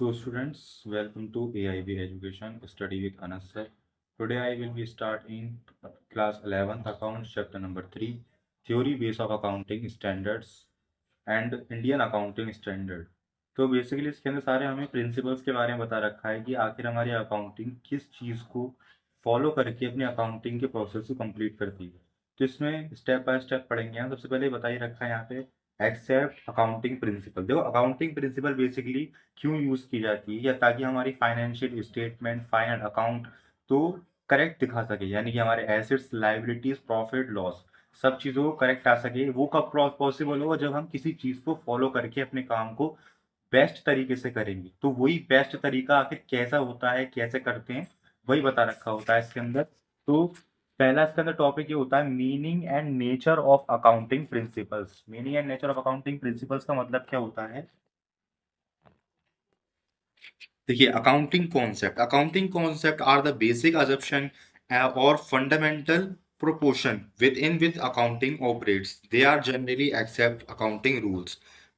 So students, welcome to AIB Education Study with Anas sir. Today I will be starting class 11th accounts chapter number 3 theory base of accounting standards and Indian accounting standard. तो basically इसके अंदर सारे हमें principles के बारे में बता रखा है कि आखिर हमारी अकाउंटिंग किस चीज़ को फॉलो करके अपनी अकाउंटिंग के प्रोसेस को कंप्लीट करती है। तो इसमें स्टेप बाय स्टेप पढ़ेंगे। हम सबसे पहले बता ही रखा है यहाँ पे एक्सेप्ट अकाउंटिंग प्रिंसिपल। देखो अकाउंटिंग प्रिंसिपल बेसिकली क्यों यूज़ की जाती है, या ताकि हमारी फाइनेंशियल स्टेटमेंट फाइनल अकाउंट तो करेक्ट दिखा सके, यानी कि हमारे एसेट्स लाइबिलिटीज प्रॉफिट लॉस सब चीज़ों को करेक्ट आ सके। वो कब पॉसिबल होगा, जब हम किसी चीज़ को फॉलो करके अपने काम को बेस्ट तरीके से करेंगे। तो वही बेस्ट तरीका आखिर कैसा होता है, कैसे करते हैं, वही बता रखा होता है इसके अंदर। तो पहला इसके अंदर टॉपिक ये होता है meaning and nature of accounting principles. Meaning and nature of accounting principles का मतलब क्या होता है? देखिए accounting concept are the basic assumption और fundamental proportion within which accounting operates. They are generally accept accounting rules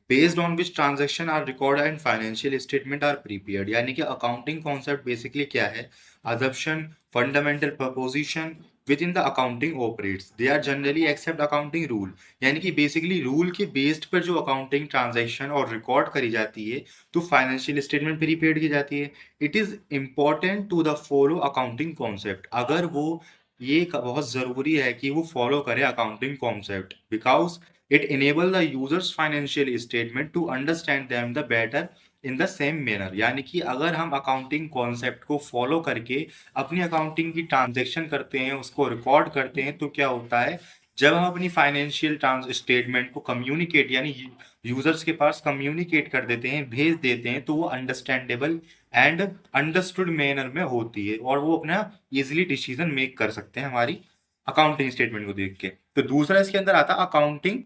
based on which transaction are recorded and financial statement are prepared. यानी कि accounting concept basically क्या है? Assumption, fundamental proposition within the accounting operates. They are generally accept accounting rule. यानी कि basically rule के based पर जो accounting transaction और record करी जाती है तो फाइनेंशियल स्टेटमेंट प्रीपेड की जाती है। It is important to the follow accounting concept. अगर वो ये बहुत जरूरी है कि वो फॉलो करे accounting concept, because it enable the users financial statement to understand them the better in the same manner. यानी कि अगर हम अकाउंटिंग कॉन्सेप्ट को फॉलो करके अपनी अकाउंटिंग की ट्रांजेक्शन करते हैं, उसको रिकॉर्ड करते हैं, तो क्या होता है, जब हम अपनी फाइनेंशियल स्टेटमेंट को कम्युनिकेट यानी यूजर्स के पास कम्युनिकेट कर देते हैं, भेज देते हैं, तो वो अंडरस्टैंडेबल एंड अंडरस्टूड मैनर में होती है और वो अपना इजीली डिसीजन मेक कर सकते हैं हमारी अकाउंटिंग स्टेटमेंट को देख के। तो दूसरा इसके अंदर आता है accounting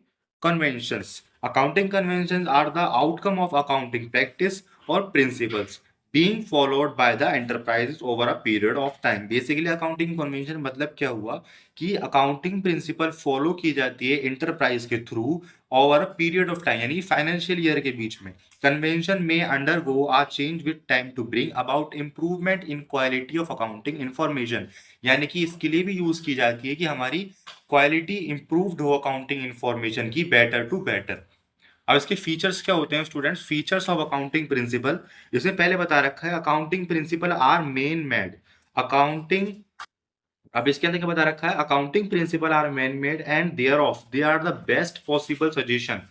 conventions. Accounting conventions are the outcome of accounting practice और principles being followed by the enterprises over a period of time. Basically accounting convention मतलब क्या हुआ कि अकाउंटिंग प्रिंसिपल फॉलो की जाती है इंटरप्राइज के through over a period of time, यानी फाइनेंशियल ईयर के बीच में। कन्वेंशन में undergo a change with time to bring about improvement in quality of accounting information. यानी कि इसके लिए भी यूज की जाती है कि हमारी क्वालिटी इंप्रूव्ड हो अकाउंटिंग इंफॉर्मेशन की, बेटर टू बेटर। अब इसके फीचर्स क्या होते हैं students? Features of accounting principle, इसमें पहले बता रखा है accounting principle are man made accounting. अब इसके अंदर क्या बता रखा है? Accounting principle are man made and there of they are the best possible suggestion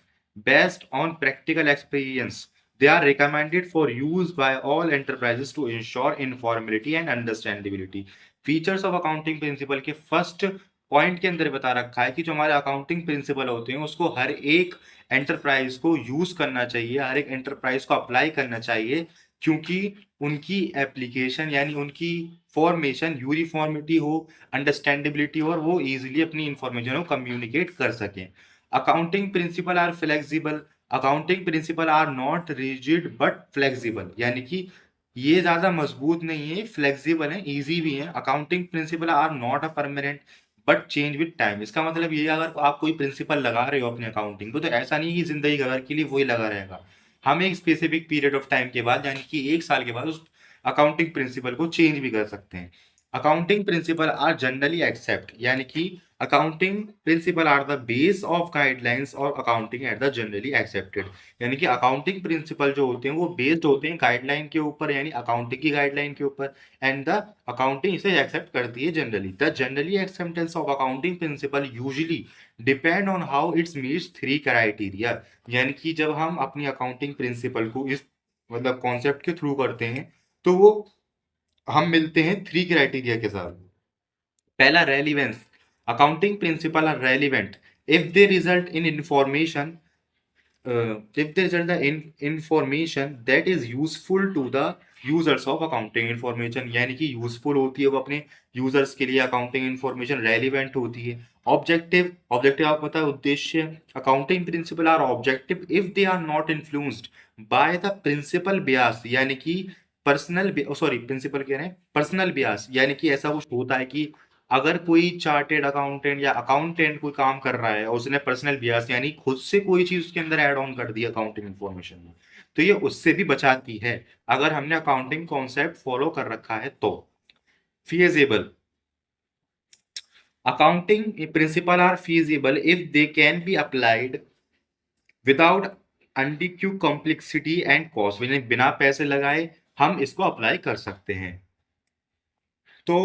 based on practical experience. They are recommended for use by all enterprises to ensure इनफॉर्मेलिटी and understandability. Features of accounting principle के first point के अंदर बता रखा है कि जो हमारे accounting principle होते हैं उसको हर एक एंटरप्राइज को यूज करना चाहिए, हर एक एंटरप्राइज को अप्लाई करना चाहिए, क्योंकि उनकी एप्लीकेशन यानी उनकी फॉर्मेशन यूनिफॉर्मिटी हो, अंडरस्टैंडेबिलिटी हो और वो इजीली अपनी इंफॉर्मेशन को कम्युनिकेट कर सकें। Accounting principle are flexible. Accounting principle are not rigid but flexible, यानी कि ये ज्यादा मजबूत नहीं है, फ्लेक्सिबल है, इजी भी है। Accounting principle are not a permanent but change with time. इसका मतलब ये, अगर आप कोई प्रिंसिपल लगा रहे हो अपनी अकाउंटिंग को, तो ऐसा नहीं कि जिंदगी भर के लिए वही लगा रहेगा। हम एक स्पेसिफिक पीरियड ऑफ टाइम के बाद यानी कि 1 साल के बाद उस अकाउंटिंग प्रिंसिपल को चेंज भी कर सकते हैं। Accounting principle are generally accept, यानी कि accounting principle are the base of guidelines और accounting at the generally accepted. यानी कि अकाउंटिंग प्रिंसिपल जो होते हैं वो बेस्ड होते हैं गाइडलाइन के ऊपर, यानी अकाउंटिंग की गाइडलाइन के ऊपर, एंड द अकाउंटिंग इसे एक्सेप्ट करती है generally. The generally acceptance of accounting principal usually depend on how it's meets 3 criteria. यानी कि जब हम अपनी अकाउंटिंग प्रिंसिपल को इस मतलब कॉन्सेप्ट के थ्रू करते हैं तो वो हम मिलते हैं 3 क्राइटेरिया के साथ। पहला relevance. Accounting principle are relevant if they result in information if there is information that is useful to the users of accounting information, यानी कि यूजफुल होती है वो अपने यूजर्स के लिए, अकाउंटिंग इंफॉर्मेशन रेलिवेंट होती है। ऑब्जेक्टिव, ऑब्जेक्टिव आपको पता है उद्देश्य। Accounting principle are objective if they are not influenced by the principle bias, यानी कि पर्सनल प्रिंसिपल कह रहे हैं पर्सनल बियास, यानी कि ऐसा कुछ होता है कि अगर कोई चार्टेड अकाउंटेंट या अकाउंटेंट कोई काम कर रहा है और उसने पर्सनल बियास यानी खुद से कोई चीज उसके अंदर ऐड ऑन कर दी अकाउंटिंग इन्फॉर्मेशन में, तो ये उससे भी बचाती है अगर हमने अकाउंटिंग कॉन्सेप्ट फॉलो कर रखा है तो। feasible accounting principle are feasible if they can be applied without undue complexity and cost, यानी बिना पैसे लगाए हम इसको अप्लाई कर सकते हैं। तो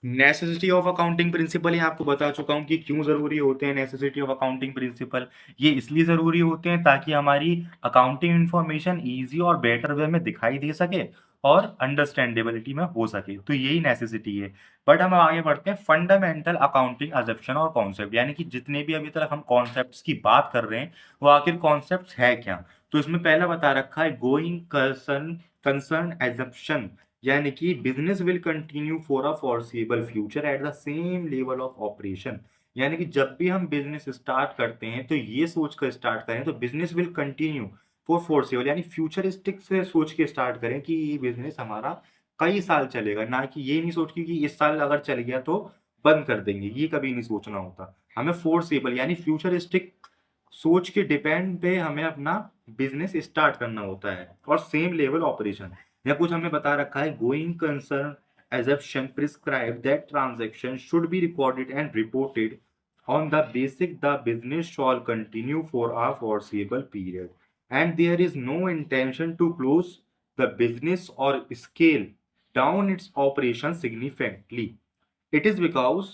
नेसेसिटी ऑफ अकाउंटिंग प्रिंसिपल ही आपको बता चुका हूं कि क्यों जरूरी होते हैं नेसेसिटी ऑफ अकाउंटिंग प्रिंसिपल। ये इसलिए जरूरी होते हैं ताकि हमारी अकाउंटिंग इंफॉर्मेशन इजी और बेटर वे में दिखाई दे सके और अंडरस्टैंडेबिलिटी में हो सके, तो यही नेसेसिटी है। बट हम आगे बढ़ते हैं फंडामेंटल अकाउंटिंग अजम्पशन और कॉन्सेप्ट, यानी कि जितने भी अभी तक हम कॉन्सेप्ट्स की बात कर रहे हैं वो आखिर कॉन्सेप्ट्स है क्या। तो इसमें पहला बता रखा है गोइंग कंसर्न कंसर्न एजम्पशन, यानी कि business will continue for a foreseeable future at the same level of operation. यानी कि जब भी हम बिजनेस स्टार्ट करते हैं तो ये सोच कर स्टार्ट करें तो बिजनेस विल कंटिन्यू फॉर फॉरसेबल, यानी फ्यूचरिस्टिक से सोच के स्टार्ट करें कि ये बिजनेस हमारा कई साल चलेगा, ना कि ये नहीं सोच के कि इस साल अगर चल गया तो बंद कर देंगे, ये कभी नहीं सोचना होता। हमें फोर्सेबल यानी फ्यूचरिस्टिक सोच के डिपेंड पे हमें अपना बिजनेस स्टार्ट करना होता है और सेम लेवल ऑपरेशन। या कुछ हमें बता रखा है going concern assumption prescribe that transaction should be recorded and reported on the basic the business shall continue for a foreseeable period and there is no intention to close the business or scale down its operation significantly. It is because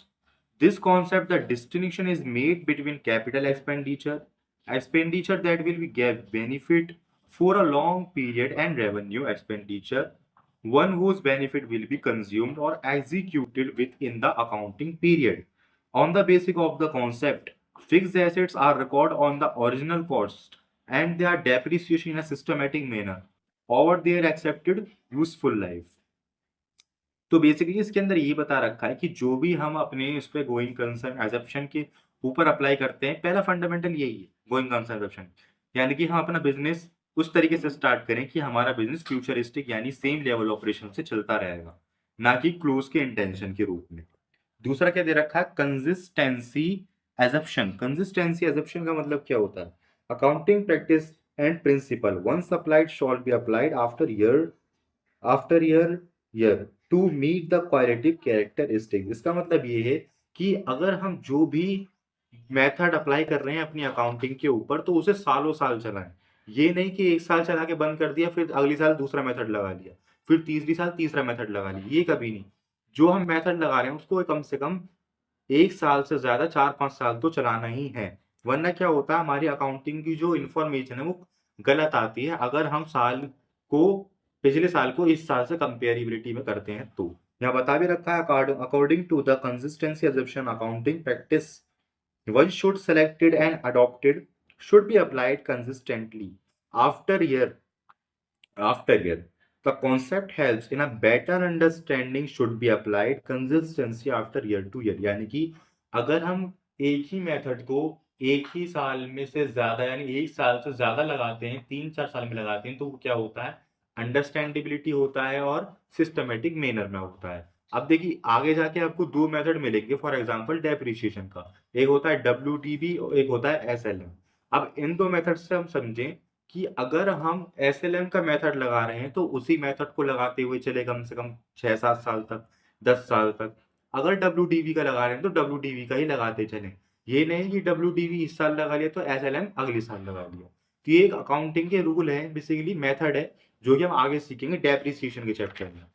this concept the distinction is made between capital expenditure that will be give benefit for a long period and revenue expenditure, one whose benefit will be consumed or executed within the accounting period. On the basis of the concept, fixed assets are recorded on the original cost and their depreciation in a systematic manner over their accepted useful life. तो basically इसके अंदर ये बता रखा है कि जो भी हम अपने इस पे गोइंग कंसर्न एजप्शन के ऊपर अप्लाई करते हैं, पहला फंडामेंटल यही है गोइंग कंसर्न एजप्शन, यानी कि हम अपना बिजनेस उस तरीके से स्टार्ट करें कि हमारा बिजनेस फ्यूचरिस्टिक यानी सेम लेवल ऑपरेशन से चलता रहेगा, ना कि क्लोज के इंटेंशन के रूप में। दूसरा क्या दे रखा है कंसिस्टेंसी एजप्शन। कंसिस्टेंसी एजप्शन का मतलब क्या होता है accounting practice and principle once applied shall be applied after year to meet the qualitative characteristic. इसका मतलब ये है कि अगर हम जो भी मेथड अप्लाई कर रहे हैं अपनी अकाउंटिंग के ऊपर तो उसे सालों साल चलाएं। ये नहीं कि एक साल चला के बंद कर दिया फिर अगली साल दूसरा मेथड लगा लिया फिर तीसरी साल तीसरा मेथड लगा लिया, ये कभी नहीं। जो हम मेथड लगा रहे हैं उसको कम से कम एक साल से ज्यादा 4-5 साल तो चलाना ही है, वरना क्या होता है हमारी अकाउंटिंग की जो इन्फॉर्मेशन है वो गलत आती है अगर हम साल को पिछले साल को इस साल से कंपेरेबिलिटी में करते हैं तो। यहाँ बता भी रखा है according to the consistency assumption accounting practice one should selected and adopted should be applied consistently after year. The concept helps in a better understanding should be applied consistency after year to year, यानी कि अगर हम एक ही method को एक ही साल में से ज्यादा यानी एक साल से ज्यादा लगाते हैं 3-4 साल में लगाते हैं तो वो क्या होता है अंडरस्टैंडेबिलिटी होता है और सिस्टमेटिक मैनर में होता है। अब देखिए आगे जाके आपको दो मेथड मिलेंगे फॉर एग्जांपल डेप्रिसिएशन का, एक होता है WDV और एक होता है SLM। अब इन दो मेथड से हम समझें कि अगर हम SLM का मेथड लगा रहे हैं तो उसी मेथड को लगाते हुए चले कम से कम 6-7 साल तक 10 साल तक। अगर WDV का लगा रहे हैं तो WDV का ही लगाते चले, ये नहीं कि WDV इस साल लगा लिया तो SLM अगले साल लगा लिया। तो ये एक अकाउंटिंग के रूल है, बेसिकली मेथड है जो कि हम आगे सीखेंगे डेप्रिसिएशन के चैप्टर में।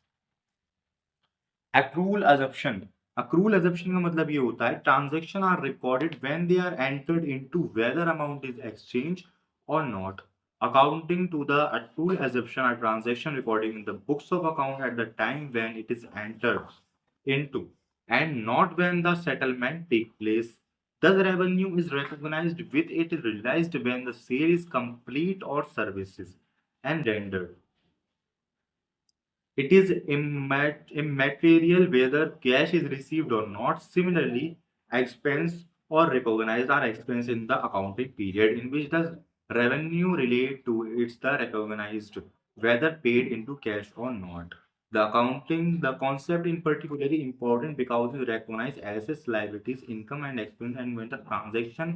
accrual assumption accrual assumption का मतलब ये होता है transaction are recorded when they are entered into whether amount is exchange और not accounting to the accrual assumption are transaction recording in the books of account at the time when it is entered into and not when the settlement take place. Thus revenue is recognized with it realized when the sale is complete or services and rendered. It is immaterial whether cash is received or not. Similarly, expense or recognized are expense in the accounting period in which the revenue relate to it's the recognized whether paid into cash or not. The concept in particularly important because it recognizes assets, liabilities, income, and expense, and when the transaction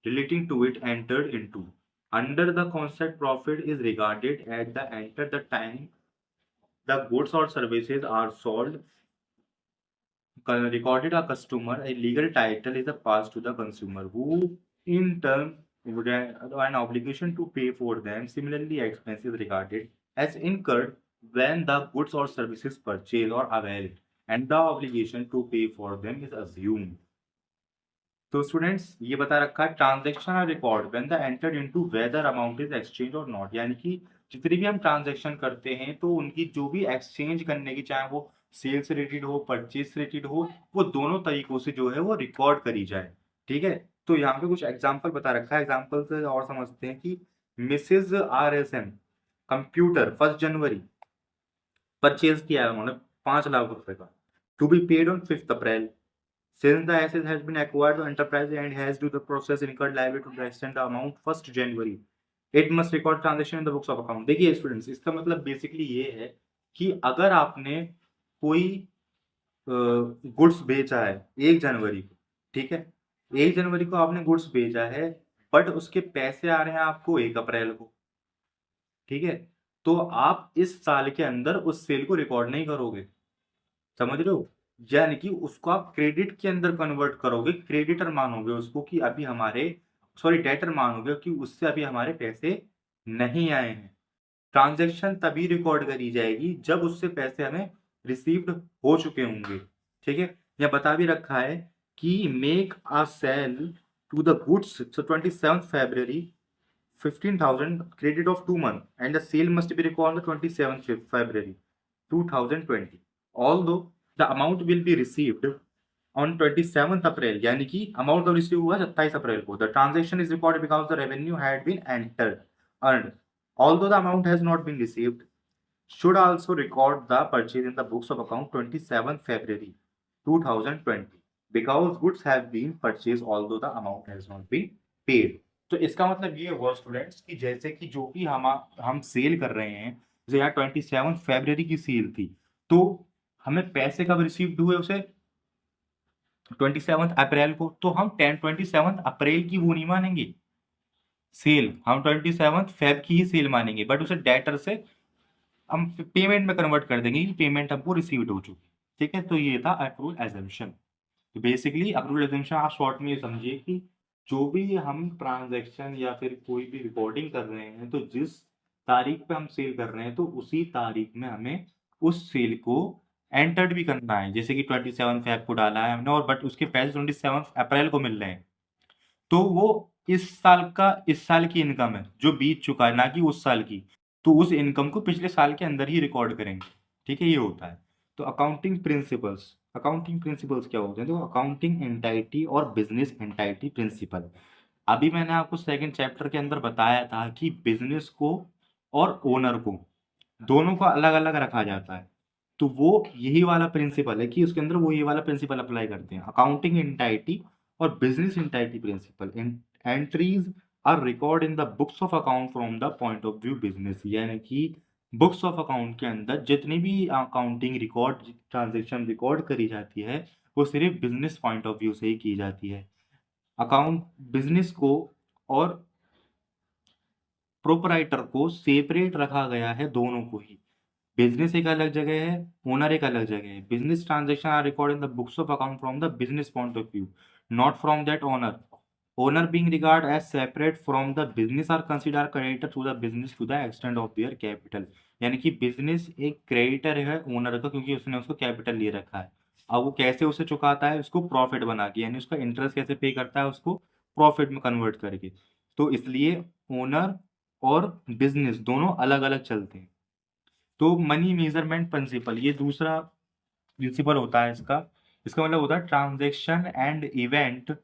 relating to it entered into. Under the concept, profit is regarded at the time the goods or services are sold, recorded a customer, a legal title is passed to the consumer, who in turn would have an obligation to pay for them. Similarly, expenses regarded as incurred when the goods or services purchased or availed, and the obligation to pay for them is assumed. तो students ये बता रखा है transaction और record when the entered into whether amount is exchange और not, यानी कि जितनी भी हम ट्रांजेक्शन करते हैं तो उनकी जो भी एक्सचेंज करने की, चाहे वो सेल्स रिलेटेड हो, परचेज रिलेटेड हो, वो दोनों तरीकों से जो है वो रिकॉर्ड करी जाए। ठीक है, तो यहाँ पे कुछ एग्जाम्पल बता रखा है। एग्जाम्पल से और समझते हैं कि मिसेज RSM कंप्यूटर 1 जनवरी परचेज किया है उन्होंने 5 लाख रुपए का, to be paid on 5 April. Since the asset has been acquired, the enterprise and has to the process incurred liability to the extent the amount 1 January. It must record transaction in the books of account. देखिए students, इसका मतलब basically ये है कि अगर आपने कोई goods बेचा है 1 जनवरी को, ठीक है, 1 जनवरी को आपने गुड्स बेचा है, बट उसके पैसे आ रहे हैं आपको 1 अप्रैल को, ठीक है, तो आप इस साल के अंदर उस सेल को रिकॉर्ड नहीं करोगे, समझ रहे हो? यानी कि उसको आप क्रेडिट के अंदर कन्वर्ट करोगे, क्रेडिटर मानोगे उसको कि अभी हमारे, सॉरी डेटर मानोगे कि उससे अभी हमारे पैसे नहीं आए हैं। ट्रांजैक्शन तभी रिकॉर्ड करी जाएगी जब उससे पैसे हमें रिसीव्ड हो चुके होंगे। ठीक है, यह बता भी रखा है कि make a sale to the goods 27 February 15,000 credit of 2 months and the sale must be recorded on the 27th February 2020, although the amount will be received on 27th April, यानी कि अमाउंट तो रिसीव हुआ 27 अप्रैल को। The transaction is recorded because the revenue had been earned, although the amount has not been received. Should also record the purchase in the books of account 27th February 2020 because goods have been purchased although the amount has not been paid. तो इसका मतलब ये हुआ students कि जैसे कि जो भी हम सेल कर रहे हैं, जैसे यहाँ 27 फरवरी की सेल थी, तो हमें पैसे कब रिसीव्ड हुए उसे 27 अप्रैल को, तो हम 27 अप्रैल की वो नहीं मानेंगे सेल, हम 27 फेब की ही सेल मानेंगे, बट उसे डेटर से हम पेमेंट में कन्वर्ट कर देंगे कि पेमेंट हमको रिसीव्ड हो चुकी। ठीक है, तो ये था अक्रूवल एजम्पशन। तो बेसिकली अक्रूवल एजम्पशन आप शॉर्ट में ये समझिए कि जो भी हम ट्रांजैक्शन या फिर कोई भी रिकॉर्डिंग कर रहे हैं, तो जिस तारीख पे हम सेल कर रहे हैं तो उसी तारीख में हमें उस सेल को एंटर्ड भी करना है। जैसे कि 27 फेब को डाला है हमने, और बट उसके पैसे 27 अप्रैल को मिल रहे हैं, तो वो इस साल की इनकम है जो बीत चुका है, ना कि उस साल की। तो उस इनकम को पिछले साल के अंदर ही रिकॉर्ड करेंगे। ठीक है, ये होता है। तो अकाउंटिंग प्रिंसिपल्स क्या होते हैं? तो अकाउंटिंग एंटाइटी और बिजनेस एंटाइटी प्रिंसिपल। अभी मैंने आपको सेकंड चैप्टर के अंदर बताया था कि बिजनेस को और ओनर को दोनों को अलग अलग रखा जाता है। तो वो यही वाला प्रिंसिपल है कि उसके अंदर वो ये वाला प्रिंसिपल अप्लाई करते हैं, अकाउंटिंग एंटाइटी और business entity principle. Entries are record in the books of account from the point of view business, यानी कि बुक्स ऑफ अकाउंट के अंदर जितनी भी अकाउंटिंग रिकॉर्ड, ट्रांजेक्शन रिकॉर्ड करी जाती है, वो सिर्फ बिजनेस पॉइंट ऑफ व्यू से ही की जाती है। अकाउंट बिजनेस को और प्रोपराइटर को सेपरेट रखा गया है, दोनों को ही। बिजनेस एक अलग जगह है, ओनर एक अलग जगह है। Business transaction are record in the books of account from the business point of view, not from that owner. Owner being regarded as separate from the business are considered creditor to the business to the extent of their capital, यानी कि business एक creditor है owner का, क्योंकि उसने उसको capital ले रखा है। अब वो कैसे उसे चुकाता है? उसको प्रॉफिट बना के, यानी उसका इंटरेस्ट कैसे पे करता है? उसको प्रॉफिट में कन्वर्ट करके। तो इसलिए ओनर और बिजनेस दोनों अलग अलग चलते हैं। तो मनी मेजरमेंट प्रिंसिपल, ये दूसरा प्रिंसिपल होता है इसका। इसका मतलब होता है transaction and event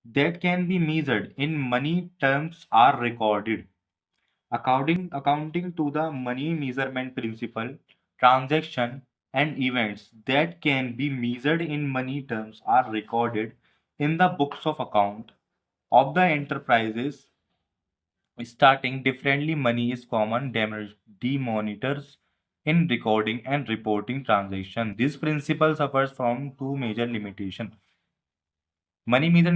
that can be measured in money terms are recorded. Accounting to the money measurement principle, transaction and events that can be measured in money terms are recorded in the books of account of the enterprises. Starting differently, money is common denominators in recording and reporting transaction. This principle suffers from two major limitation. Money measure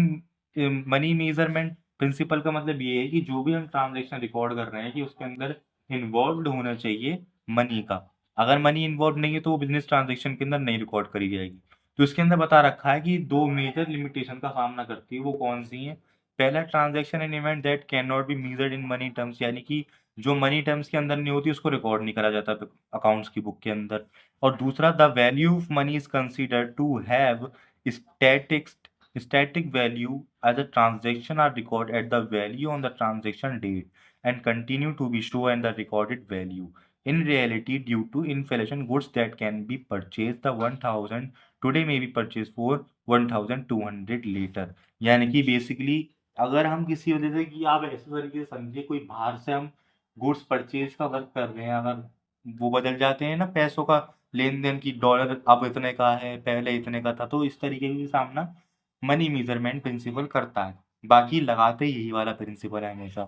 money measurement principle का मतलब ये है कि जो भी हम transaction record कर रहे हैं कि उसके अंदर इन्वॉल्व होना चाहिए मनी का। अगर मनी इन्वॉल्व नहीं है तो वो बिजनेस ट्रांजैक्शन के अंदर नहीं रिकॉर्ड करी जाएगी। तो इसके अंदर बता रखा है कि दो मेजर लिमिटेशन का सामना करती है, वो कौन सी है। पहला, transaction and event that can not be measured in money terms, यानी कि जो मनी टर्म्स के अंदर नहीं होती उसको रिकॉर्ड नहीं करा जाता अकाउंट्स की बुक के अंदर। और दूसरा, the value of money is considered to have static static value as a transaction are recorded at the value on the transaction date and continue to be stored in the recorded value. In reality, due to inflation, goods that can be purchased the 1000 today may be purchased for 1200 later. यानी कि basically अगर हम किसी वजह से कि आप ऐसे तरीके से समझिए, कोई बाहर से हम गुड्स परचेज का वर्क कर रहे हैं, अगर वो बदल जाते हैं ना पैसों का लेन देन की, डॉलर अब इतने का है पहले इतने का था, तो इस तरीके का सामना मनी मेजरमेंट प्रिंसिपल करता है। बाकी लगाते यही वाला प्रिंसिपल है हमेशा।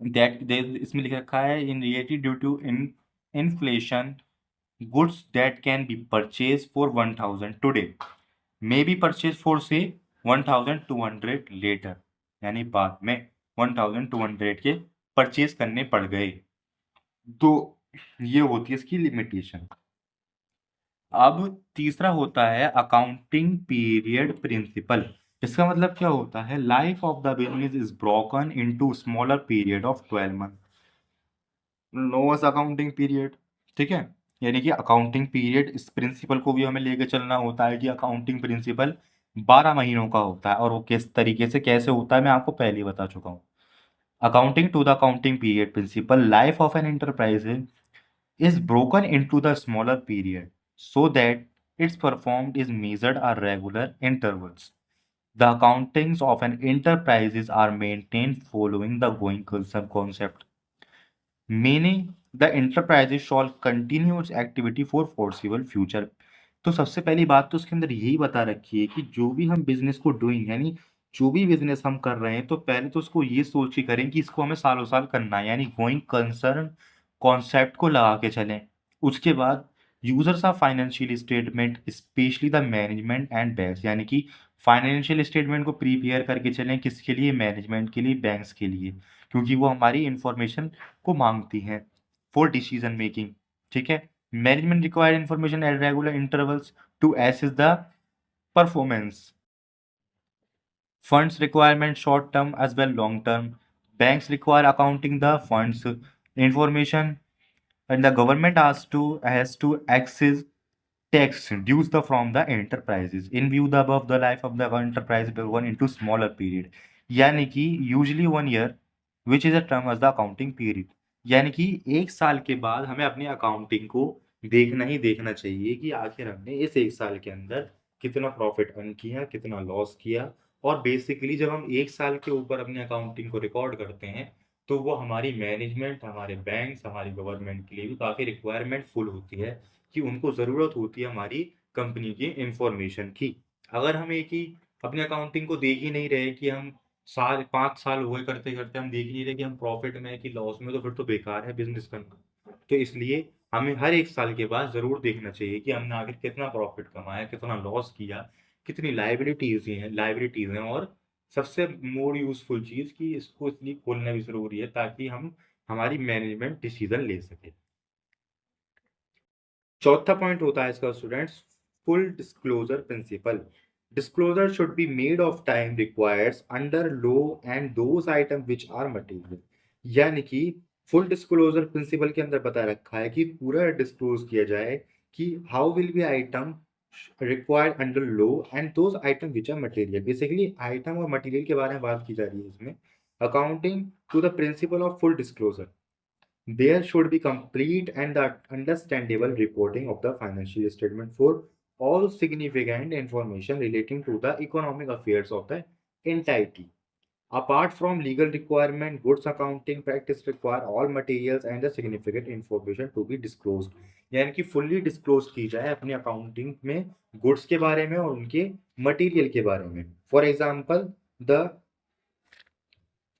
इसमें लिख रखा है in reality due to inflation goods that can be purchase for 1000 today may be purchase for say 1200 letter, यानी बाद में 1200 के परचेज करने पड़ गए। तो ये होती है इसकी लिमिटेशन। अब तीसरा होता है अकाउंटिंग पीरियड प्रिंसिपल। इसका मतलब क्या होता है, life of the business is broken into smaller period of 12 month known as accounting period. ठीक है, यानी कि अकाउंटिंग पीरियड, इस प्रिंसिपल को भी हमें लेके चलना होता है कि अकाउंटिंग प्रिंसिपल 12 महीनों का होता है। और वो किस तरीके से कैसे होता है मैं आपको पहले ही बता चुका हूँ। Accounting to the accounting period principle, life of an enterprise is broken into the smaller period so that its performed is measured at regular intervals. The accountings of an enterprises are maintained following the going concern concept, meaning the enterprises shall continue its activity for foreseeable future. तो सबसे पहली बात तो उसके अंदर यही बता रखी है कि जो भी हम बिजनेस को डूइंग, यानी जो भी बिजनेस हम कर रहे हैं तो पहले तो उसको ये सोच के करें कि इसको हमें सालों साल करना है, यानी गोइंग कंसर्न कॉन्सेप्ट को लगा के चलें। उसके बाद users of financial statement specially the management and banks, यानी कि फाइनेंशियल स्टेटमेंट को प्रिपेयर करके चलें, किसके लिए, मैनेजमेंट के लिए, बैंक्स के लिए, क्योंकि वो हमारी इंफॉर्मेशन को मांगती हैं फॉर डिसीजन मेकिंग। ठीक है, management required information at regular intervals to assess the performance. Funds requirement short term as well long term. Banks require accounting the funds information, and the government has to access tax dues from the enterprises. In view the above, the life of the enterprise will run into smaller period. यानी कि usually 1 year, which is a term as the accounting period. यानी कि 1 साल के बाद हमें अपनी accounting को देखना ही देखना चाहिए कि आखिर हमने इस 1 साल के अंदर कितना प्रॉफिट अर्न किया, कितना लॉस किया। और बेसिकली जब हम 1 साल के ऊपर अपनी अकाउंटिंग को रिकॉर्ड करते हैं तो वो हमारी मैनेजमेंट, हमारे बैंक्स, हमारी गवर्नमेंट के लिए भी काफ़ी रिक्वायरमेंट फुल होती है कि उनको ज़रूरत होती है हमारी कंपनी की इंफॉर्मेशन की। अगर हम एक ही अपनी अकाउंटिंग को देख ही नहीं रहे कि हम 5 साल हो गए करते-करते, हम देख ही नहीं रहे कि हम प्रॉफिट में है कि लॉस में, तो फिर तो बेकार है बिज़नेस करना। तो इसलिए हमें हर 1 साल के बाद ज़रूर देखना चाहिए कि हमने आखिर कितना प्रॉफिट कमाया, कितना लॉस किया, कितनी लायबिलिटीज़ हैं और सबसे मोर यूज़फुल चीज़ कि इसको इसलिए खोलना भी ज़रूरी है ताकि हम हमारी मैनेजमेंट डिसीज़न ले सके। चौथा पॉइंट होता है इसका students, full disclosure principle. Disclosure should be made of time requires under law and those item which are material. यानी कि फुल डिस्क्लोजर प्रिंसिपल के अंदर बता रखा है कि पूरा डिस्क्लोज किया जाए कि how will be item required under law and those item which are material. Basically item और मटेरियल के बारे में बात की जा रही है इसमें। Accounting to the principle of full disclosure, there should be complete and the understandable reporting of the financial statement for all significant information relating to the economic affairs of the entity. Apart from legal requirement, goods accounting practice require all materials and the significant information to be disclosed. यानी कि fully disclose की जाए अपनी accounting में goods के बारे में और उनके मटेरियल के बारे में। For example the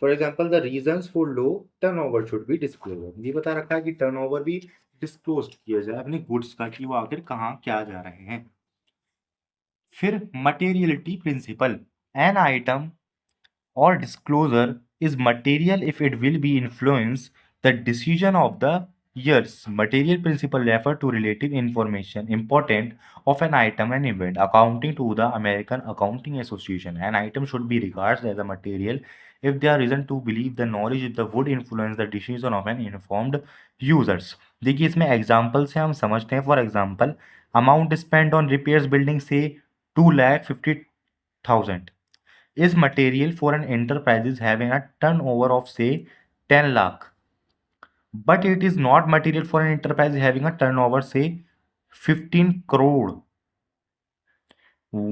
for example the reasons for low turnover should be disclose, ये बता रखा है कि टर्नओवर भी डिस्क्लोज किया जाए अपने गुड्स का कि वो आखिर कहाँ क्या जा रहे हैं। फिर materiality principle, an item or disclosure is material if it will be influence the decision of the years. Material principle refer to relative information important of an item and event. Accounting to the American Accounting Association, an item should be regarded as a material if there are reason to believe the knowledge if the would influence the decision of an informed users. देखिए इसमें example से हम समझते हैं। For example, amount spend on repairs building से 2,50,000 is material for an enterprise having a turnover of say 10 lakh, but it is not material for an enterprise having a turnover say 15 crore.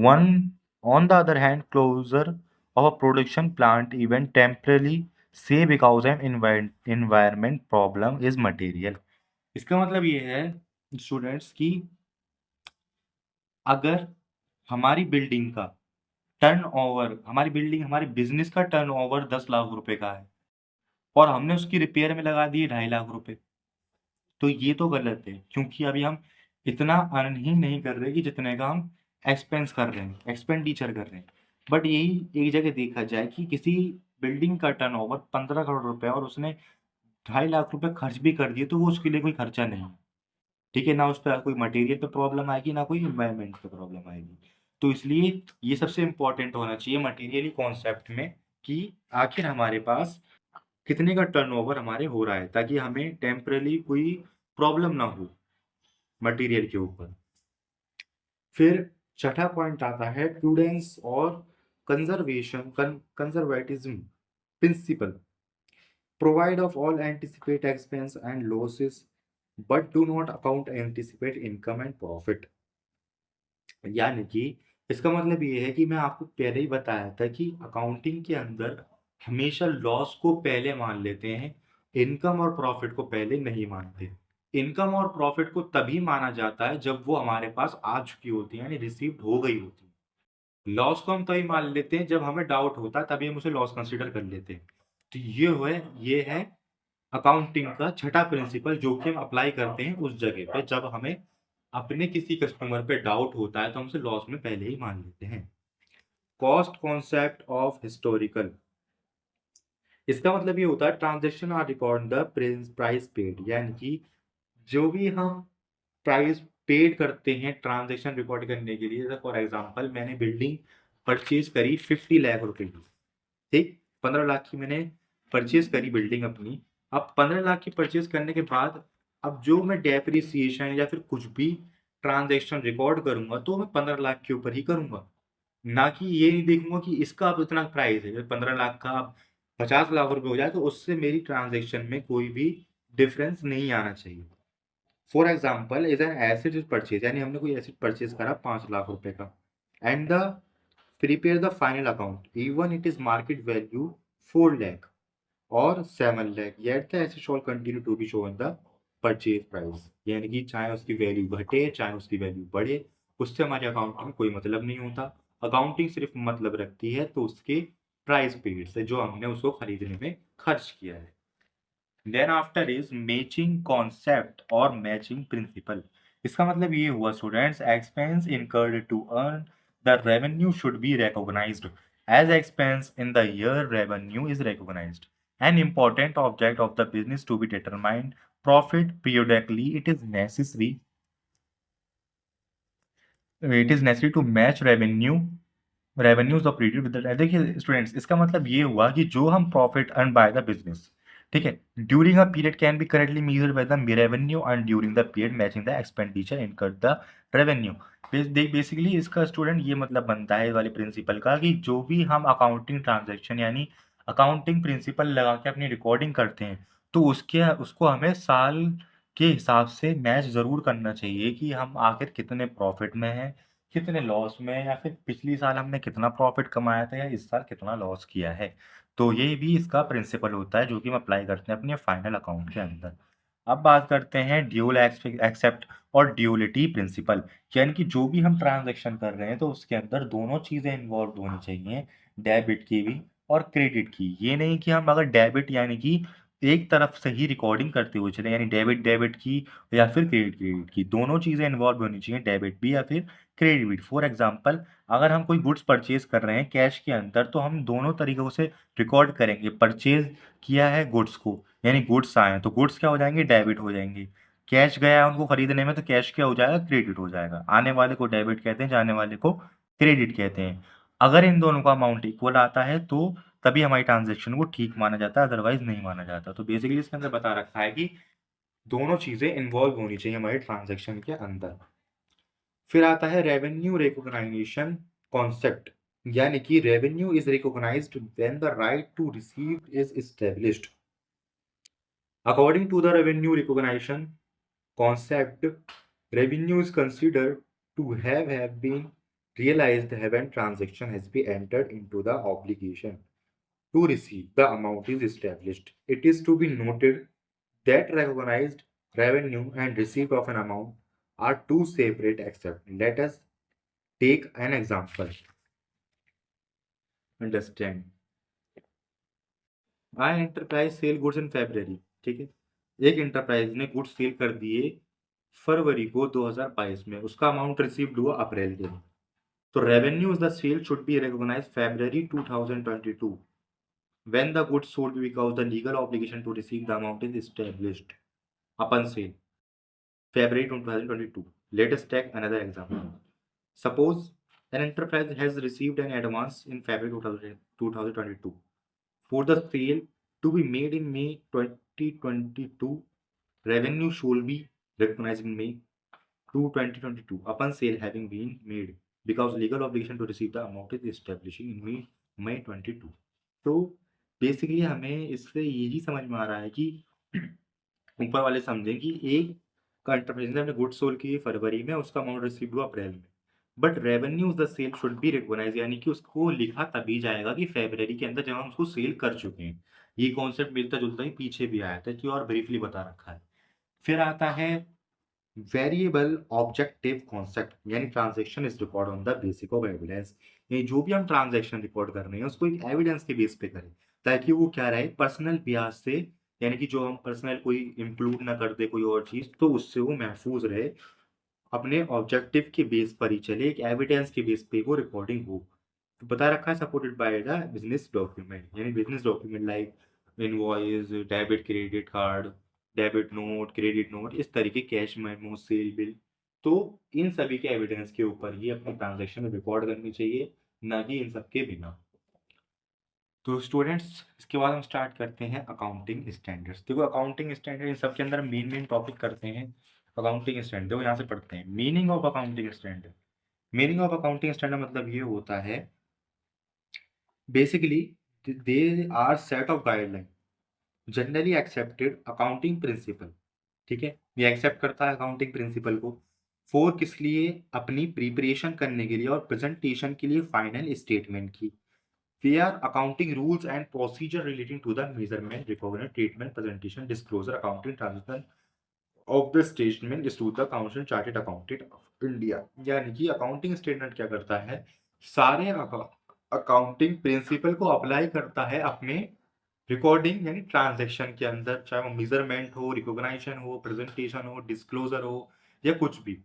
One, on the other hand, closure of a production plant even temporarily say because an environment problem is material. इसका मतलब ये है students कि अगर हमारी building का turnover, हमारी business का टर्नओवर 10 लाख रुपए का है और हमने उसकी रिपेयर में लगा दिए 2.5 लाख रुपए, तो ये तो गलत है, क्योंकि अभी हम इतना अर्न ही नहीं कर रहे कि जितने का हम एक्सपेंस कर रहे हैं, एक्सपेंडिचर कर रहे हैं। बट यही एक जगह देखा जाए कि किसी बिल्डिंग का टर्नओवर 15 करोड़ रुपए और उसने 2.5 लाख रुपए खर्च भी कर दिए, तो वो उसके लिए कोई खर्चा नहीं है। ठीक है, ना उस पर कोई मटेरियल पे प्रॉब्लम आएगी, ना कोई इन्वायरमेंट पे प्रॉब्लम आएगी। तो इसलिए ये सबसे इम्पोर्टेंट होना चाहिए मटेरियली कॉन्सेप्ट में कि आखिर हमारे पास कितने का टर्नओवर हमारे हो रहा है, ताकि हमें टेम्पररी कोई प्रॉब्लम ना हो मटेरियल के ऊपर। फिर छठा पॉइंट आता है प्रूडेंस और conservatism principle, provide of all anticipate expense and losses but do not account anticipate income and profit. यानी कि इसका मतलब ये है कि मैं आपको पहले ही बताया था कि अकाउंटिंग के अंदर हमेशा लॉस को पहले मान लेते हैं, इनकम और प्रॉफिट को पहले नहीं मानते। इनकम और प्रॉफिट को तभी माना जाता है जब वो हमारे पास आ चुकी होती है, यानी रिसीव्ड हो गई होती है। लॉस को हम तभी मान लेते हैं जब हमें डाउट होता है, तभी हम उसे लॉस कंसिडर कर लेते हैं। तो ये है अकाउंटिंग का छठा प्रिंसिपल, जो कि हम अप्लाई करते हैं उस जगह पे जब हमें अपने किसी कस्टमर पे डाउट होता है, तो हम उसे लॉस में पहले ही मान लेते हैं। कॉस्ट कॉन्सेप्ट ऑफ हिस्टोरिकल, इसका मतलब ये होता है transaction are record the price paid, यानी कि जो भी हम प्राइस पेड करते हैं ट्रांजेक्शन रिकॉर्ड करने के लिए। फॉर एग्जांपल, मैंने बिल्डिंग परचेज करी 50 लाख रुपए की, ठीक, 15 लाख की मैंने परचेज करी बिल्डिंग अपनी। अब 15 लाख की परचेज करने के बाद अब जो मैं डेप्रिसिएशन या फिर कुछ भी ट्रांजेक्शन रिकॉर्ड करूंगा, तो मैं 15 लाख के ऊपर ही करूंगा, ना कि ये नहीं देखूंगा कि इसका अब इतना प्राइस है, 15 लाख का अब 50 लाख रुपए हो जाए, तो उससे मेरी ट्रांजेक्शन में कोई भी डिफरेंस नहीं आना चाहिए। For example, is an asset is purchase, यानी हमने कोई एसेट परचेज करा 5 लाख रुपए का, and the prepare the final account even it is market value 4 lakh और 7 lakh, yet the asset shall continue to be shown the purchase price, यानी कि चाहे उसकी वैल्यू घटे चाहे उसकी वैल्यू बढ़े, उससे हमारे अकाउंटिंग में कोई मतलब नहीं होता। अकाउंटिंग सिर्फ मतलब रखती है तो उसके प्राइस पेड से, जो हमने उसको खरीदने में खर्च किया है। Then after is matching concept और मैचिंग प्रिंसिपल, इसका मतलब ये हुआ students, expense incurred to earn the revenue should be recognized as expense in the year revenue is recognized. An important object of the business to be determined profit periodically. It is necessary to match revenues of period with the, देखिए students, इसका मतलब ये हुआ कि जो हम profit earn by the business, ठीक है, during a period can be correctly measured by the revenue earn during the period matching the expenditure incurred the revenue. Basically इसका स्टूडेंट ये मतलब बनता है इस वाले प्रिंसिपल का कि जो भी हम अकाउंटिंग ट्रांजेक्शन यानी अकाउंटिंग प्रिंसिपल लगा के अपनी रिकॉर्डिंग करते हैं, तो उसको हमें साल के हिसाब से मैच ज़रूर करना चाहिए कि हम आखिर कितने प्रॉफिट में हैं, कितने लॉस में है, या फिर पिछली साल हमने कितना प्रॉफिट कमाया था या इस साल कितना लॉस किया है। तो ये भी इसका प्रिंसिपल होता है जो कि हम अप्लाई करते हैं अपने फाइनल अकाउंट के अंदर। अब बात करते हैं ड्यूल एक्सेप्ट और ड्यूलिटी प्रिंसिपल, यानी कि जो भी हम ट्रांजैक्शन कर रहे हैं तो उसके अंदर दोनों चीज़ें इन्वॉल्व होनी चाहिए, डेबिट की भी और क्रेडिट की। ये नहीं कि हम अगर डेबिट यानी कि एक तरफ से ही रिकॉर्डिंग करते हुए चले, यानी डेबिट डेबिट की या फिर क्रेडिट क्रेडिट की, दोनों चीज़ें इन्वॉल्व होनी चाहिए, डेबिट भी या फिर क्रेडिट भी। फॉर एग्जांपल, अगर हम कोई गुड्स परचेज कर रहे हैं कैश के अंदर, तो हम दोनों तरीकों से रिकॉर्ड करेंगे। परचेज किया है गुड्स को, यानी गुड्स आए हैं, तो गुड्स क्या हो जाएंगे, डेबिट हो जाएंगे। कैश गया है उनको खरीदने में, तो कैश क्या हो जाएगा, क्रेडिट हो जाएगा। आने वाले को डेबिट कहते हैं, जाने वाले को क्रेडिट कहते हैं। अगर इन दोनों का अमाउंट इक्वल आता है तो तभी हमारी ट्रांजेक्शन को ठीक माना जाता है, अदरवाइज नहीं माना जाता। तो बेसिकली इसके अंदर बता रखा है कि दोनों चीजें इन्वॉल्व होनी चाहिए हमारे ट्रांजेक्शन के अंदर। फिर आता है रेवेन्यू रिकॉग्निशन कॉन्सेप्ट, यानी कि revenue is recognized when the right to receive is established. According to the revenue recognition concept, revenue is considered to have been realized when transaction has been entered into the obligation to receive the amount is established. It is to be noted that recognized revenue and receipt of an amount are two separate accepts. Let us take an example. Understand. I enterprise sale goods in February. ठीक है, एक enterprise ने goods sale कर दिए फरवरी को 2022 में, उसका amount received हुआ अप्रैल के। तो revenues the sale should be recognized February 2022 when the goods sold because the legal obligation to receive the amount is established upon sale February 2022. Let us take another example. Suppose an enterprise has received an advance in February 2022 for the sale to be made in May 2022. Revenue should be recognized in May 2022 upon sale having been made because legal obligation to receive the amount is establishing in May 22। तो basically हमें इससे यही समझ में आ रहा है कि ऊपर वाले समझें कि एक एंटरप्राइज ने अपने गुड्स सोल्ड किए फरवरी में, उसका अमाउंट रिसीव हुआ अप्रैल में, but revenue the sale should be recognize, यानी कि उसको लिखा तभी जाएगा कि फरवरी के अंदर जब हम उसको सेल कर चुके हैं। ये कॉन्सेप्ट मिलता जुलता ही पीछे भी आया था कि और ब्रीफली बता रखा है। फिर आता है वेरिएबल ऑब्जेक्टिव कॉन्सेप्ट, यानी transaction is record on the basis of evidence. ये जो भी हम ट्रांजैक्शन रिकॉर्ड कर रहे हैं उसको एक एविडेंस के बेस पे करें, ताकि वो क्या रहे, पर्सनल बियाज से, यानी कि जो हम पर्सनल कोई इंक्लूड ना कर दे कोई और चीज, तो उससे वो महफूज रहे, अपने ऑब्जेक्टिव के बेस पर ही चले, एक एविडेंस के बेस पे वो रिकॉर्डिंग हो। तो बता रखा है supported by the business document, यानी business document like invoice, debit credit card, debit note, credit note, इस तरीके कैश मेमो, सेल बिल। तो इन सभी के एविडेंस के ऊपर ही अपनी ट्रांजैक्शन रिकॉर्ड करनी चाहिए, ना कि इन सब के बिना। तो स्टूडेंट्स, इसके बाद हम स्टार्ट करते हैं अकाउंटिंग स्टैंडर्ड्स। देखो अकाउंटिंग स्टैंडर्ड इन सब के अंदर मेन टॉपिक करते हैं अकाउंटिंग स्टैंडर्ड। देखो यहाँ से पढ़ते हैं meaning of accounting standard. Meaning of accounting standard मतलब ये होता है basically they are set of guideline generally accepted accounting principle. ठीक है, ये एक्सेप्ट करता है अकाउंटिंग प्रिंसिपल को। फोर किस लिए, अपनी प्रिपरेशन करने के लिए और प्रेजेंटेशन के लिए फाइनल स्टेटमेंट की। वे are accounting rules and procedure relating to the measurement, recognition, treatment, presentation, disclosure, accounting transaction of the statement is to the council chartered accountant of India. यानी कि अकाउंटिंग स्टेटमेंट क्या करता है, सारे अकाउंटिंग प्रिंसिपल को apply करता है अपने रिकॉर्डिंग यानी ट्रांजैक्शन के अंदर, चाहे वो मेजरमेंट हो, रिकॉग्निशन हो, प्रेजेंटेशन हो, डिस्क्लोजर हो, या कुछ भी।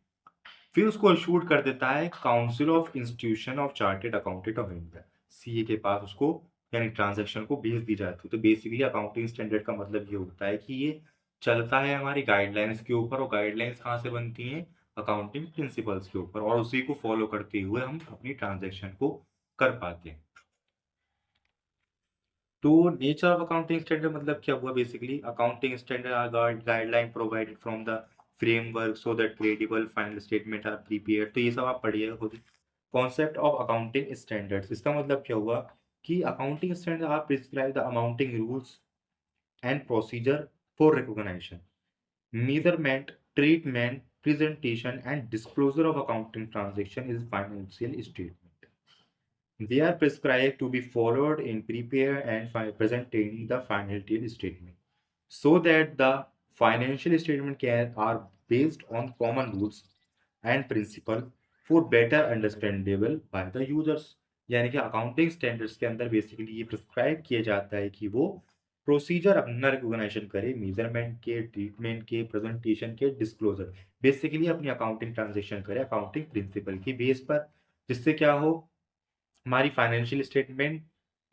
फिर उसको शूट कर देता है council of institution of chartered accountant of India, CA के पास उसको, यानी ट्रांजैक्शन को भेज दी जाती है। तो बेसिकली अकाउंटिंग स्टैंडर्ड का मतलब ये होता है कि ये चलता है हमारी गाइडलाइंस के ऊपर, और गाइडलाइंस कहाँ से बनती हैं, अकाउंटिंग प्रिंसिपल्स के ऊपर, और उसी को फॉलो करते हुए हम अपनी ट्रांजैक्शन को कर पाते हैं। तो नेचर ऑफ अकाउंटिंग स्टैंडर्ड मतलब क्या हुआ, basically accounting standard are guideline provided from the framework so that credible final statement are prepared. तो ये सब आप पढ़िएगा खुद। कॉन्सेप्ट ऑफ अकाउंटिंग स्टैंडर्ड्स, इसका मतलब क्या हुआ कि accounting standard are prescribe the amounting rules and procedure for recognition, measurement, treatment, presentation and disclosure of accounting transaction is financial statement. They are prescribed to be followed in prepare and presenting the financial statement, so that the financial statement are based on common rules and principle for better understandable by the users. यानी कि accounting standards के अंदर basically ये prescribe किया जाता है कि वो प्रोसीजर अपना रिकॉग्निशन करे मेजरमेंट के, ट्रीटमेंट के, प्रेजेंटेशन के, डिस्क्लोजर, बेसिकली अपनी अकाउंटिंग ट्रांजेक्शन करे अकाउंटिंग प्रिंसिपल की बेस पर, जिससे क्या हो, हमारी फाइनेंशियल स्टेटमेंट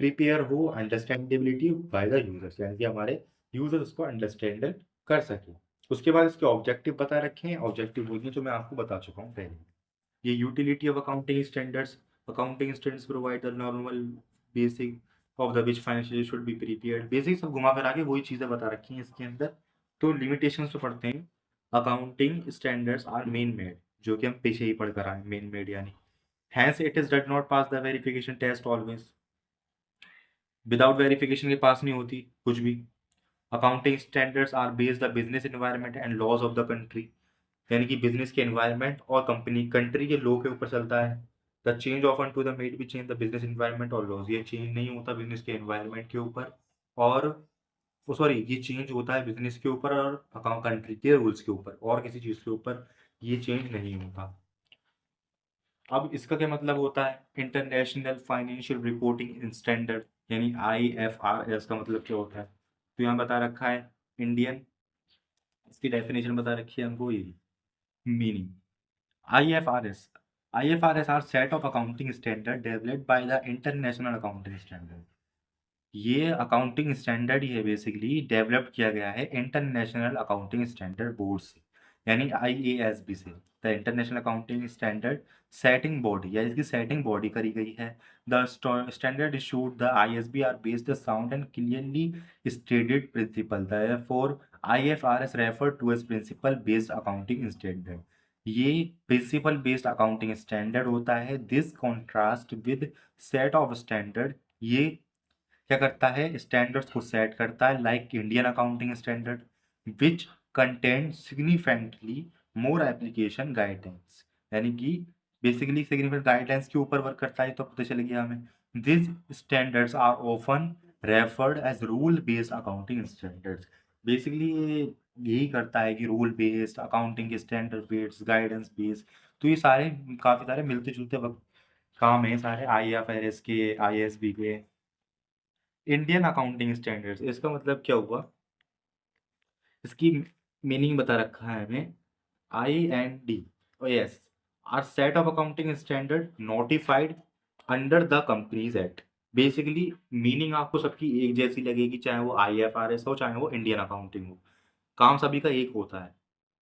प्रिपेयर हो अंडरस्टैंडेबिलिटी बाय द यूजर्स, यानी कि हमारे यूजर्स उसको अंडरस्टैंड कर सके। उसके बाद इसके ऑब्जेक्टिव बता रखे हैं, ऑब्जेक्टिव वो जो मैं आपको बता चुका हूँ पहले। ये utility of accounting standards provide the normal basic of the which financial should be prepared, basic सब घुमा फिरा के वही चीज़ें बता रखी हैं इसके अंदर। तो लिमिटेशंस तो पढ़ते हैं। Accounting standards are man made, जो कि हम पीछे ही पढ़ कर आए, मेन मेड यानी hence it is does not pass the verification test always, without verification के पास नहीं होती कुछ भी। Accounting standards are based the business environment and laws of the country, यानी कि बिजनेस के एनवायरनमेंट और कंट्री के लॉ के ऊपर चलता है। The change often to the made भी चेंज द बिजनेस एनवायरनमेंट और लॉज, ये चेंज नहीं होता बिजनेस के एनवायरनमेंट के ऊपर, और सॉरी ये चेंज होता है बिजनेस के ऊपर और अकाउंट कंट्री के रूल्स के ऊपर, और किसी चीज़ के ऊपर ये चेंज नहीं होता। अब इसका क्या मतलब होता है, इंटरनेशनल फाइनेंशियल रिपोर्टिंग स्टैंडर्ड, यानी IFRS का मतलब क्या होता है, तो यहाँ बता रखा है इंडियन, इसकी डेफिनेशन बता रखी है हमको, ये meaning IFRS IFRS are set of accounting standard developed by the International Accounting Standard, ये अकाउंटिंग स्टैंडर्ड ही है बेसिकली, डेवलप किया गया है इंटरनेशनल अकाउंटिंग स्टैंडर्ड बोर्ड से, यानी IASB से। The international accounting standard setting body, या इसकी सेटिंग बॉडी करी गई है। The standard issued the ISB are based sound and clearly stated principle, therefore IFRS refer to as principle based accounting standard, ये principle based accounting standard होता है। This contrast with set of standard, ये क्या करता है, standards को set करता है, like Indian accounting standard which content significantly more application guidance, यानी कि बेसिकली सिग्निफिकेंट गाइडेंस के ऊपर वर्क करता है, तो पता चल गया हमें। This standards are often referred as rule based accounting standards, basically ये यही करता है कि रूल बेस्ड अकाउंटिंग के स्टैंडर्ड बेस्ड गाइडेंस बेस्ड, तो ये सारे काफ़ी सारे मिलते जुलते वक्त काम है सारे IFRS के, ISB के। इंडियन अकाउंटिंग स्टैंडर्ड्स, इसका मतलब क्या हुआ, इसकी मीनिंग बता रखा है हमें। IND are set of accounting standard notified under the Companies Act, basically meaning आपको सबकी एक जैसी लगेगी, चाहे वो IFRS हो चाहे वो इंडियन अकाउंटिंग हो, काम सभी का एक होता है।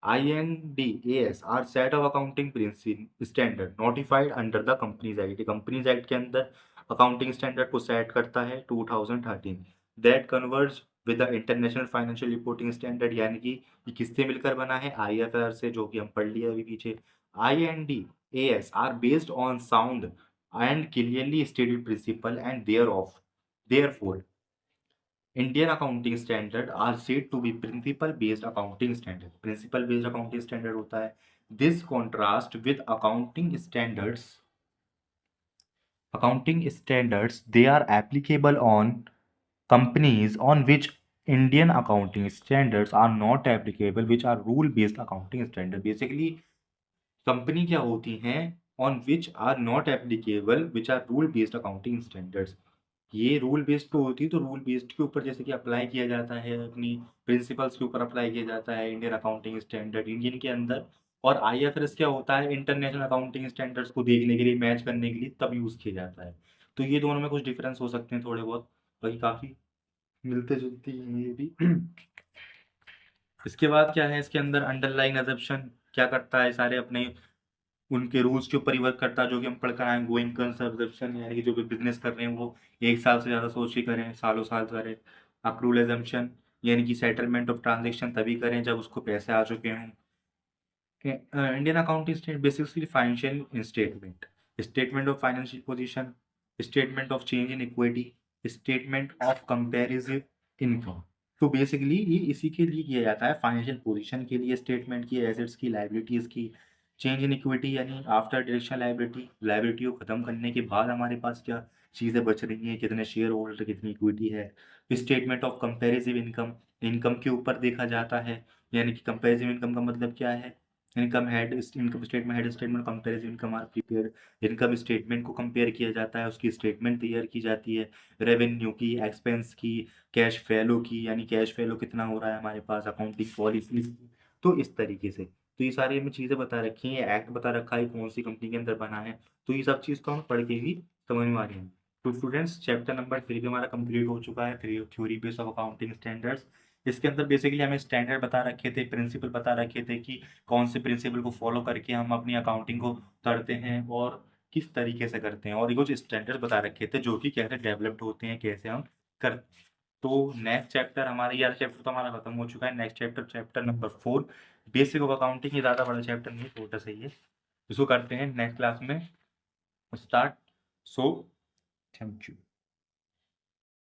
INDAS are set of accounting principle standard notified under the Companies Act, Companies Act के अंदर अकाउंटिंग स्टैंडर्ड को सेट करता है 2013, that converge with the international financial reporting standard, यानी कि ये किससे मिलकर बना है, IFRS से, जो कि हम पढ़ लिया अभी पीछे। INDAS are based on sound and clearly stated principle and therefore Indian accounting standard are said to be principle based accounting standard, principle based accounting standard होता है। This contrast with accounting standards they are applicable on companies on which Indian accounting standards are not applicable, which are rule based accounting standard, basically company क्या होती हैं on which are not applicable which are rule based accounting standards, ये rule based तो होती है, तो rule based के ऊपर जैसे कि अप्लाई किया जाता है, अपनी प्रिंसिपल्स के ऊपर अप्लाई किया जाता है इंडियन अकाउंटिंग स्टैंडर्ड इंडियन के अंदर। और IFRS क्या होता है, इंटरनेशनल अकाउंटिंग स्टैंडर्ड्स को देखने के लिए, मैच करने के लिए तब यूज़ किया जाता है। तो ये दोनों में कुछ डिफरेंस हो सकते हैं थोड़े बहुत, बाकी काफ़ी मिलते जुलती हैं ये भी। इसके बाद क्या है, इसके अंदर अंडरलाइंग अजम्पशन क्या करता है, सारे अपने उनके रूल्स के ऊपर ही वर्क करता है, जो कि हम पढ़कर आए, गोइंग कंजर्वेशन, यानी कि जो भी बिजनेस कर रहे हैं वो 1 साल से ज़्यादा सोच के करें, सालों साल करें। अक्रूल एजम्पशन, यानी कि सेटलमेंट ऑफ ट्रांजेक्शन तभी करें जब उसको पैसे आ चुके हों। Indian accounting state basically financial statement, statement of financial position, statement of change in equity, statement of comparative income, तो बेसिकली ये इसी के लिए किया जाता है, फाइनेंशियल पोजीशन के लिए स्टेटमेंट की, एसेट्स की, लाइबिलिटीज़ की, चेंज इन इक्विटी यानी आफ्टर डायरेक्शन लाइबिलिटी को ख़त्म करने के बाद हमारे पास क्या चीज़ें बच रही हैं, कितने शेयर होल्डर, कितनी इक्विटी है। Statement of comparative income, income के ऊपर देखा जाता है, यानी कि कंपैरिजिव इनकम का मतलब क्या है, income statement, head statement, comparison income are prepared. Income statement को कंपेयर किया जाता है, उसकी स्टेटमेंट तैयार की जाती है, रेवेन्यू की, एक्सपेंस की, कैश फैलो की, यानी कैश फैलो कितना हो रहा है हमारे पास, अकाउंटिंग पॉलिसी। तो इस तरीके से तो ये सारी हमें चीज़ें बता रखी हैं, एक्ट बता रखा है कौन सी कंपनी के अंदर बना है। तो ये सब चीज़ तो हम पढ़ के ही समझ में आ रही है। तो स्टूडेंट्स चैप्टर नंबर 3 भी हमारा कंप्लीट हो चुका है, theory base of accounting standards. इसके अंदर बेसिकली हमें स्टैंडर्ड बता रखे थे, प्रिंसिपल बता रखे थे कि कौन से प्रिंसिपल को फॉलो करके हम अपनी अकाउंटिंग को करते हैं और किस तरीके से करते हैं, और ये कुछ स्टैंडर्ड बता रखे थे जो कि कैसे डेवलप्ड होते हैं, कैसे हम करते हैं। तो नेक्स्ट चैप्टर हमारा, यार चैप्टर तो हमारा खत्म हो चुका है। Next chapter, chapter number 4, basic of accounting. ये ज़्यादा बड़ा चैप्टर नहीं है, छोटा सा ही है। इसको करते हैं नेक्स्ट क्लास में स्टार्ट। So thank you.